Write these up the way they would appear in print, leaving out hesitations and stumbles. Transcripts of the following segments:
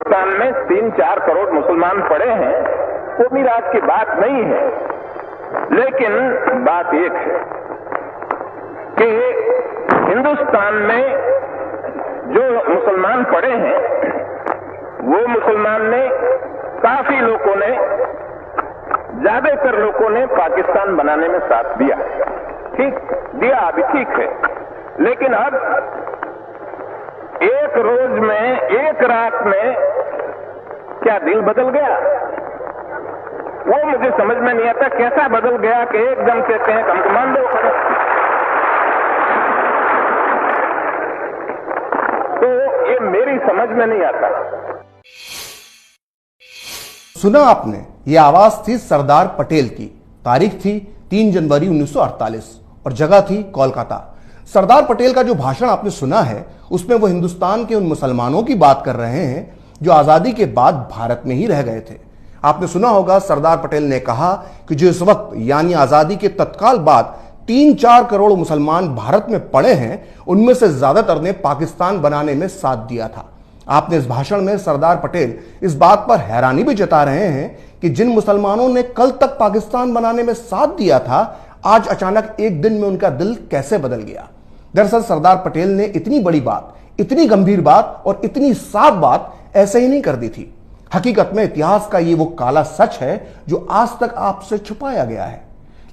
हिंदुस्तान में 3-4 करोड़ मुसलमान पड़े हैं, वो मिराज की बात नहीं है। लेकिन बात एक है कि हिंदुस्तान में जो मुसलमान पड़े हैं, वो मुसलमान ने, काफी लोगों ने, ज्यादातर लोगों ने पाकिस्तान बनाने में साथ दिया। ठीक दिया, अभी ठीक है। लेकिन अब एक रोज में, एक रात में क्या दिल बदल गया? वो मुझे समझ में नहीं आता कैसा बदल गया कि एकदम कहते हैं हम मान दो। तो ये मेरी समझ में नहीं आता। सुना आपने, ये आवाज थी सरदार पटेल की। तारीख थी 3 जनवरी 1948 और जगह थी कोलकाता। सरदार पटेल का जो भाषण आपने सुना है, उसमें वो हिंदुस्तान के उन मुसलमानों की बात कर रहे हैं जो आजादी के बाद भारत में ही रह गए थे। आपने सुना होगा सरदार पटेल ने कहा कि जो इस वक्त यानी आजादी के तत्काल बाद 3-4 करोड़ मुसलमान भारत में पड़े हैं, उनमें से ज्यादातर ने पाकिस्तान बनाने में साथ दिया था। आपने इस भाषण में सरदार पटेल इस बात पर हैरानी भी जता रहे हैं कि जिन मुसलमानों ने कल तक पाकिस्तान बनाने में साथ दिया था, आज अचानक एक दिन में उनका दिल कैसे बदल गया। दरअसल सरदार पटेल ने इतनी बड़ी बात, इतनी गंभीर बात और इतनी साफ बात ऐसे ही नहीं कर दी थी। हकीकत में इतिहास का ये वो काला सच है जो आज तक आपसे छुपाया गया है,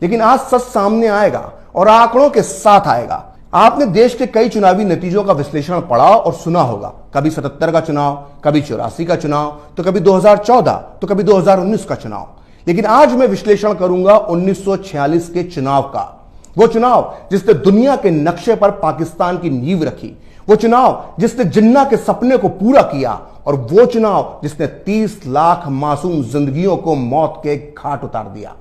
लेकिन आज सच सामने आएगा और आंकड़ों के साथ आएगा। आपने देश के कई चुनावी नतीजों का विश्लेषण पढ़ा और सुना होगा। कभी 77 का चुनाव, कभी 84 का चुनाव, तो कभी 2014, तो कभी 2019 का चुनाव। लेकिन आज मैं विश्लेषण करूंगा 1946 के चुनाव का। वो चुनाव जिसने दुनिया के नक्शे पर पाकिस्तान की नींव रखी, वो चुनाव जिसने जिन्ना के सपने को पूरा किया, और वो चुनाव जिसने 30 लाख मासूम जिंदगियों को मौत के घाट उतार दिया।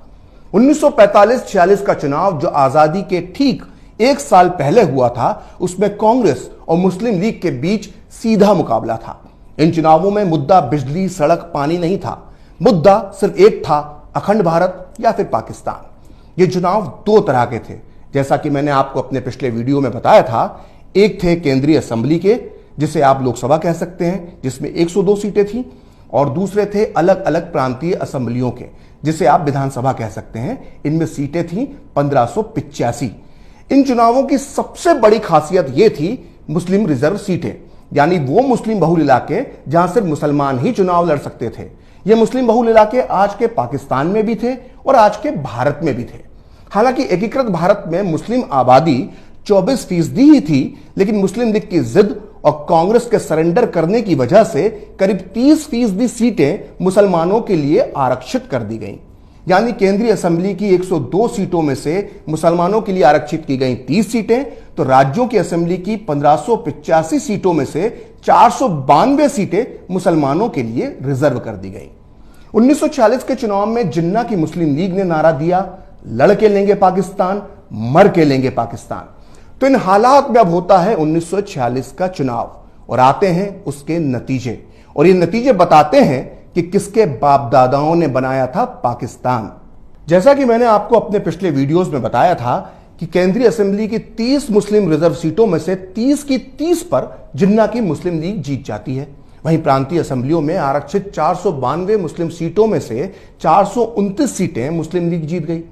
1945-46 का चुनाव जो आजादी के ठीक 1 साल पहले हुआ था, उसमें कांग्रेस और मुस्लिम लीग के बीच सीधा मुकाबला था। इन चुनावों में मुद्दा बिजली, सड़क, पानी नहीं था। मुद्दा सिर्फ एक था, अखंड भारत या फिर पाकिस्तान। ये चुनाव 2 तरह के थे, जैसा कि मैंने आपको अपने पिछले वीडियो में बताया था। एक थे केंद्रीय असेंबली के, जिसे आप लोकसभा कह सकते हैं, जिसमें 102 सीटें थी, और दूसरे थे अलग अलग प्रांतीय असेंबलियों के, जिसे आप विधानसभा कह सकते हैं। इनमें सीटें थी 1585। इन चुनावों की सबसे बड़ी खासियत यह थी मुस्लिम रिजर्व सीटें, यानी वो मुस्लिम बहुल इलाके जहां सिर्फ मुसलमान ही चुनाव लड़ सकते थे। ये मुस्लिम बहुल इलाके आज के पाकिस्तान में भी थे और आज के भारत में भी थे। हालांकि एकीकृत भारत में मुस्लिम आबादी 24% ही थी, लेकिन मुस्लिम लीग की जिद और कांग्रेस के सरेंडर करने की वजह से करीब 30% सीटें मुसलमानों के लिए आरक्षित कर दी गईं। यानी केंद्रीय असेंबली की 102 सीटों में से मुसलमानों के लिए आरक्षित की गई 30 सीटें, तो राज्यों की असेंबली की 1585 सीटों में से 492 सीटें मुसलमानों के लिए रिजर्व कर दी गई। 1946 के चुनाव में जिन्ना की मुस्लिम लीग ने नारा दिया, लड़ के लेंगे पाकिस्तान, मर के लेंगे पाकिस्तान। तो इन हालात में अब होता है 1946 का चुनाव और आते हैं उसके नतीजे, और ये नतीजे बताते हैं कि किसके बाप दादाओं ने बनाया था पाकिस्तान। जैसा कि मैंने आपको अपने पिछले वीडियोस में बताया था कि केंद्रीय असेंबली की 30 मुस्लिम रिजर्व सीटों में से 30 की 30 पर जिन्ना की मुस्लिम लीग जीत जाती है। वहीं प्रांतीय असेंबलियों में आरक्षित 492 मुस्लिम सीटों में से 429 सीटें मुस्लिम लीग जीत गई।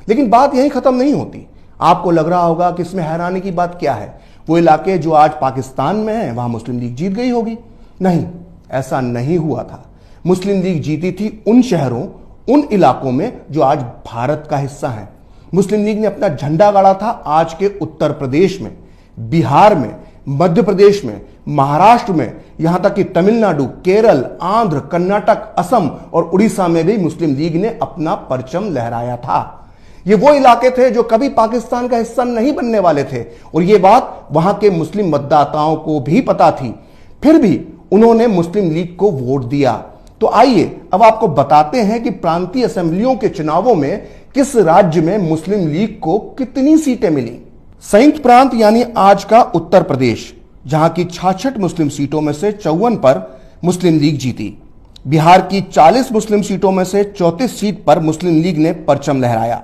लेकिन बात यहीं खत्म नहीं होती। आपको लग रहा होगा कि इसमें हैरानी की बात क्या है, वो इलाके जो आज पाकिस्तान में हैं वहां मुस्लिम लीग जीत गई होगी। नहीं, ऐसा नहीं हुआ था। मुस्लिम लीग जीती थी उन शहरों, उन इलाकों में जो आज भारत का हिस्सा है। मुस्लिम लीग ने अपना झंडा गाड़ा था आज के उत्तर प्रदेश में, बिहार में, मध्य प्रदेश में, महाराष्ट्र में, यहां तक कि तमिलनाडु, केरल, आंध्र, कर्नाटक, असम और उड़ीसा में भी मुस्लिम लीग ने अपना परचम लहराया था। ये वो इलाके थे जो कभी पाकिस्तान का हिस्सा नहीं बनने वाले थे, और ये बात वहां के मुस्लिम मतदाताओं को भी पता थी। फिर भी उन्होंने मुस्लिम लीग को वोट दिया। तो आइए अब आपको बताते हैं कि प्रांतीय असेंबलियों के चुनावों में किस राज्य में मुस्लिम लीग को कितनी सीटें मिली। संयुक्त प्रांत यानी आज का उत्तर प्रदेश, जहां की 66 मुस्लिम सीटों में से 54 पर मुस्लिम लीग जीती। बिहार की 40 मुस्लिम सीटों में से 34 सीट पर मुस्लिम लीग ने परचम लहराया।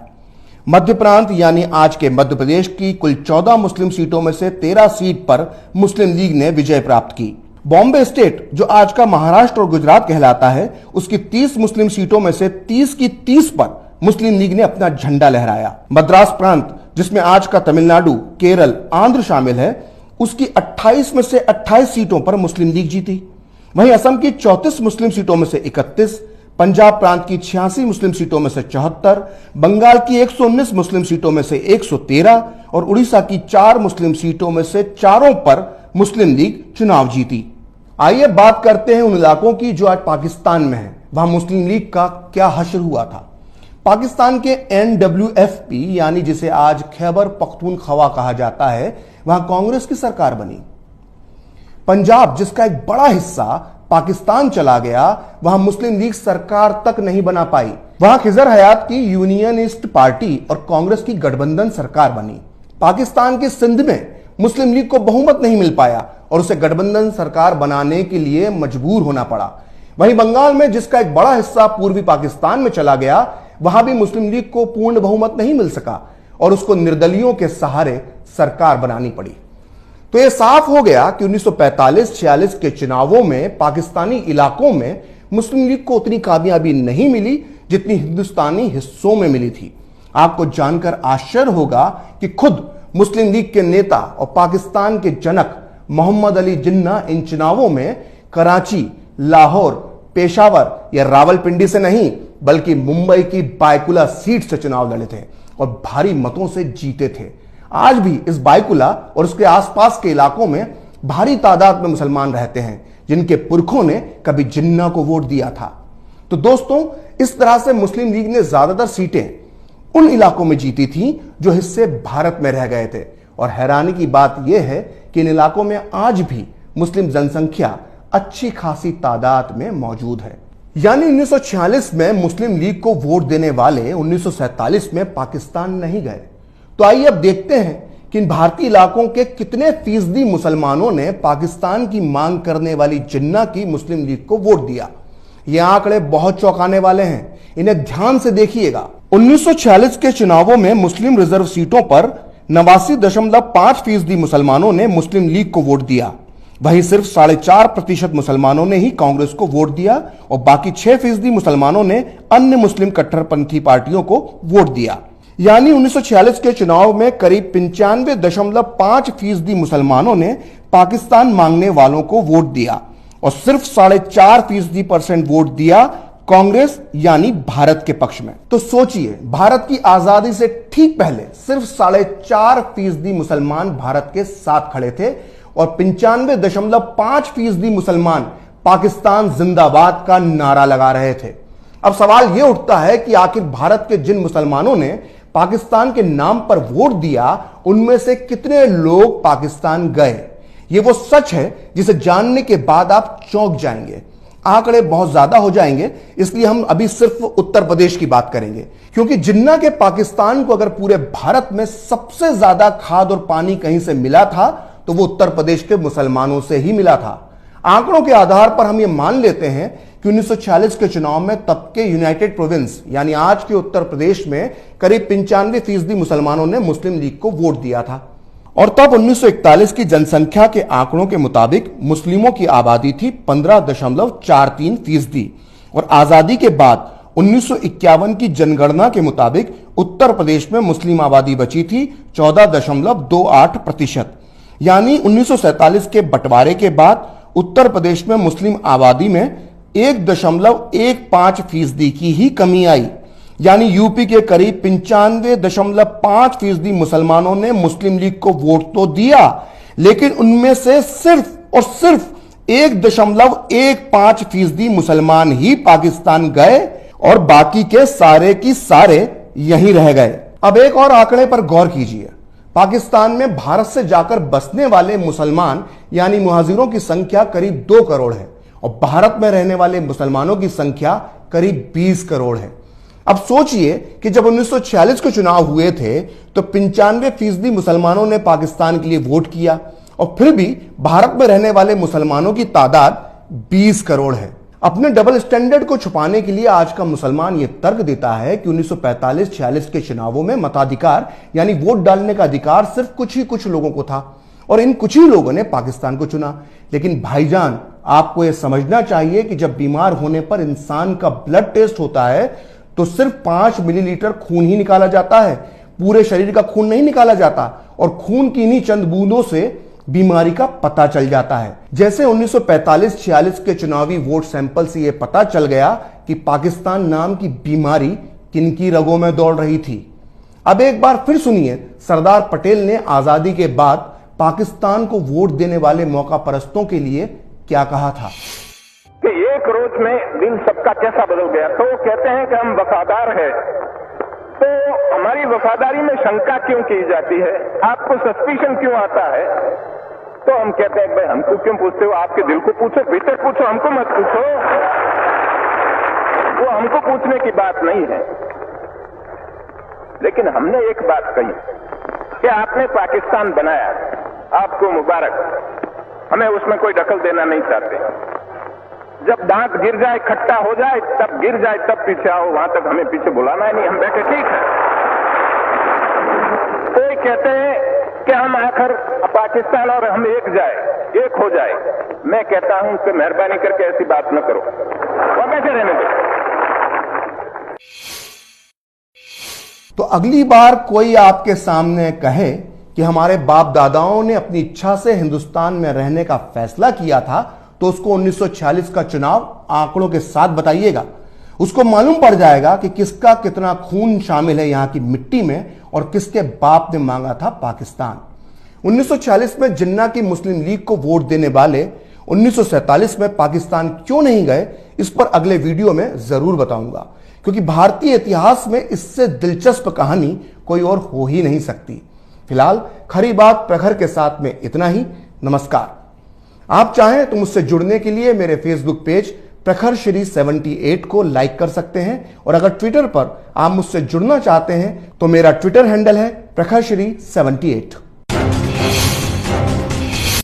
मध्य प्रांत यानी आज के मध्य प्रदेश की कुल 14 मुस्लिम सीटों में से 13 सीट पर मुस्लिम लीग ने विजय प्राप्त की। बॉम्बे स्टेट, जो आज का महाराष्ट्र और गुजरात कहलाता है, उसकी 30 मुस्लिम सीटों में से 30 की 30 पर मुस्लिम लीग ने अपना झंडा लहराया। मद्रास प्रांत, जिसमें आज का तमिलनाडु, केरल, आंध्र शामिल है, उसकी 28 में से 28 सीटों पर मुस्लिम लीग जीती। वहीं असम की 34 मुस्लिम सीटों में से 31, पंजाब प्रांत की 86 मुस्लिम सीटों में से 74, बंगाल की 119 मुस्लिम सीटों में से 113 और उड़ीसा की 4 मुस्लिम सीटों में से 4 पर मुस्लिम लीग चुनाव जीती। आइए बात करते हैं उन इलाकों की जो आज पाकिस्तान में है। वहां मुस्लिम लीग का क्या हश्र हुआ था। पाकिस्तान के NWFP, यानी जिसे आज खैबर पख्तूनख्वा कहा जाता है, वहां कांग्रेस की सरकार बनी। पंजाब, जिसका एक बड़ा हिस्सा पाकिस्तान चला गया, वहां मुस्लिम लीग सरकार तक नहीं बना पाई। वहां खिजर हयात की यूनियनिस्ट पार्टी और कांग्रेस की गठबंधन सरकार बनी। पाकिस्तान के सिंध में मुस्लिम लीग को बहुमत नहीं मिल पाया और उसे गठबंधन सरकार बनाने के लिए मजबूर होना पड़ा। वहीं बंगाल में, जिसका एक बड़ा हिस्सा पूर्वी पाकिस्तान में चला गया, वहां भी मुस्लिम लीग को पूर्ण बहुमत नहीं मिल सका और उसको निर्दलियों के सहारे सरकार बनानी पड़ी। तो यह साफ हो गया कि 1945-46 के चुनावों में पाकिस्तानी इलाकों में मुस्लिम लीग को उतनी कामयाबी नहीं मिली जितनी हिंदुस्तानी हिस्सों में मिली थी। आपको जानकर आश्चर्य होगा कि खुद मुस्लिम लीग के नेता और पाकिस्तान के जनक मोहम्मद अली जिन्ना इन चुनावों में कराची, लाहौर, पेशावर या रावलपिंडी से नहीं बल्कि मुंबई की बायकुला सीट से चुनाव लड़े थे और भारी मतों से जीते थे। आज भी इस बायकुला और उसके आसपास के इलाकों में भारी तादाद में मुसलमान रहते हैं जिनके पुरखों ने कभी जिन्ना को वोट दिया था। तो दोस्तों, इस तरह से मुस्लिम लीग ने ज्यादातर सीटें उन इलाकों में जीती थी जो हिस्से भारत में रह गए थे। और हैरानी की बात यह है कि इन इलाकों में आज भी मुस्लिम जनसंख्या अच्छी खासी तादाद में मौजूद है। यानी 1946 में मुस्लिम लीग को वोट देने वाले 1947 में पाकिस्तान नहीं गए। तो आइए अब देखते हैं कि इन भारतीय इलाकों के कितने फीसदी मुसलमानों ने पाकिस्तान की मांग करने वाली जिन्ना की मुस्लिम लीग को वोट दिया। ये आंकड़े बहुत चौंकाने वाले हैं, इन्हें ध्यान से देखिएगा। 1946 के चुनावों में मुस्लिम रिजर्व सीटों पर 89.5% मुसलमानों ने मुस्लिम लीग को वोट दिया। वहीं सिर्फ 4.5% मुसलमानों ने ही कांग्रेस को वोट दिया और बाकी 6% मुसलमानों ने अन्य मुस्लिम कट्टरपंथी पार्टियों को वोट दिया। यानी 1946 के चुनाव में करीब 95.5% मुसलमानों ने पाकिस्तान मांगने वालों को वोट दिया और सिर्फ 4.5% वोट दिया कांग्रेस यानी भारत के पक्ष में। तो सोचिए, भारत की आजादी से ठीक पहले सिर्फ 4.5% मुसलमान भारत के साथ खड़े थे और 95.5% मुसलमान पाकिस्तान जिंदाबाद का नारा लगा रहे थे। अब सवाल यह उठता है कि आखिर भारत के जिन मुसलमानों ने पाकिस्तान के नाम पर वोट दिया, उनमें से कितने लोग पाकिस्तान गए? यह वो सच है जिसे जानने के बाद आप चौंक जाएंगे। आंकड़े बहुत ज्यादा हो जाएंगे, इसलिए हम अभी सिर्फ उत्तर प्रदेश की बात करेंगे, क्योंकि जिन्ना के पाकिस्तान को अगर पूरे भारत में सबसे ज्यादा खाद और पानी कहीं से मिला था तो वो उत्तर प्रदेश के मुसलमानों से ही मिला था। आंकड़ों के आधार पर हम ये मान लेते हैं कि 1946 के चुनाव में तब के यूनाइटेड प्रोविंस यानी आज के उत्तर प्रदेश में करीब 95% मुसलमानों ने मुस्लिम लीग को वोट दिया था। और तब 1941 की जनसंख्या के आंकड़ों के मुताबिक मुस्लिमों की आबादी थी 15.43% और आजादी के बाद 1951 की जनगणना के मुताबिक उत्तर प्रदेश में मुस्लिम आबादी बची थी 14.28%। यानी 1947 के बंटवारे के बाद उत्तर प्रदेश में मुस्लिम आबादी में 1.15% की ही कमी आई। यानी यूपी के करीब 95.5% मुसलमानों ने मुस्लिम लीग को वोट तो दिया, लेकिन उनमें से सिर्फ और सिर्फ 1.15% मुसलमान ही पाकिस्तान गए और बाकी के सारे की सारे यहीं रह गए। अब एक और आंकड़े पर गौर कीजिए। पाकिस्तान में भारत से जाकर बसने वाले मुसलमान यानी मुहाजिरों की संख्या करीब 2 करोड़ है और भारत में रहने वाले मुसलमानों की संख्या करीब 20 करोड़ है। अब सोचिए कि जब 1946 के चुनाव हुए थे तो 95% मुसलमानों ने पाकिस्तान के लिए वोट किया और फिर भी भारत में रहने वाले मुसलमानों की तादाद 20 करोड़ है। अपने डबल स्टैंडर्ड को छुपाने के लिए आज का मुसलमान यह तर्क देता है कि 1945-46 के चुनावों में मताधिकार यानी वोट डालने का अधिकार सिर्फ कुछ लोगों को था और इन कुछ ही लोगों ने पाकिस्तान को चुना। लेकिन भाईजान, आपको यह समझना चाहिए कि जब बीमार होने पर इंसान का ब्लड टेस्ट होता है तो सिर्फ 5 मिलीलीटर खून ही निकाला जाता है, पूरे शरीर का खून नहीं निकाला जाता। और खून की इन्हीं चंद बूंदों से बीमारी का पता चल जाता है। जैसे 1945-46 के चुनावी वोट सैंपल से यह पता चल गया कि पाकिस्तान नाम की बीमारी किनकी रगों में दौड़ रही थी। अब एक बार फिर सुनिए सरदार पटेल ने आजादी के बाद पाकिस्तान को वोट देने वाले मौका परस्तों के लिए क्या कहा था। कि एक रोज में दिल सबका कैसा बदल गया। तो वो कहते हैं कि हम वफादार हैं, तो हमारी वफादारी में शंका क्यों की जाती है, आपको सस्पिशन क्यों आता है। तो हम कहते हैं भाई हमको क्यों पूछते हो, आपके दिल को पूछो, भीतर पूछो, हमको मत पूछो। वो हमको पूछने की बात नहीं है। लेकिन हमने एक बात कही कि आपने पाकिस्तान बनाया, आपको मुबारक, हमें उसमें कोई दखल देना नहीं चाहते। जब दांत गिर जाए, खट्टा हो जाए, तब गिर जाए, तब पीछे आओ, वहां तक हमें पीछे बुलाना है नहीं, हम बैठे ठीक है। कोई कहते हैं कि हम आखिर पाकिस्तान और हम एक हो जाए। मैं कहता हूं कि मेहरबानी करके ऐसी बात न करो, वो कैसे रहने दो। तो अगली बार कोई आपके सामने कहे कि हमारे बाप दादाओं ने अपनी इच्छा से हिंदुस्तान में रहने का फैसला किया था, तो उसको 1946 का चुनाव आंकड़ों के साथ बताइएगा। उसको मालूम पड़ जाएगा कि किसका कितना खून शामिल है यहां की मिट्टी में और किसके बाप ने मांगा था पाकिस्तान। 1946 में जिन्ना की मुस्लिम लीग को वोट देने वाले 1947 में पाकिस्तान क्यों नहीं गए, इस पर अगले वीडियो में जरूर बताऊंगा, क्योंकि भारतीय इतिहास में इससे दिलचस्प कहानी कोई और हो ही नहीं सकती। फिलहाल खरी बात प्रखर के साथ में इतना ही। नमस्कार। आप चाहें तो मुझसे जुड़ने के लिए मेरे फेसबुक पेज प्रखर श्री 78 को लाइक कर सकते हैं, और अगर ट्विटर पर आप मुझसे जुड़ना चाहते हैं तो मेरा ट्विटर हैंडल है प्रखर श्री 78।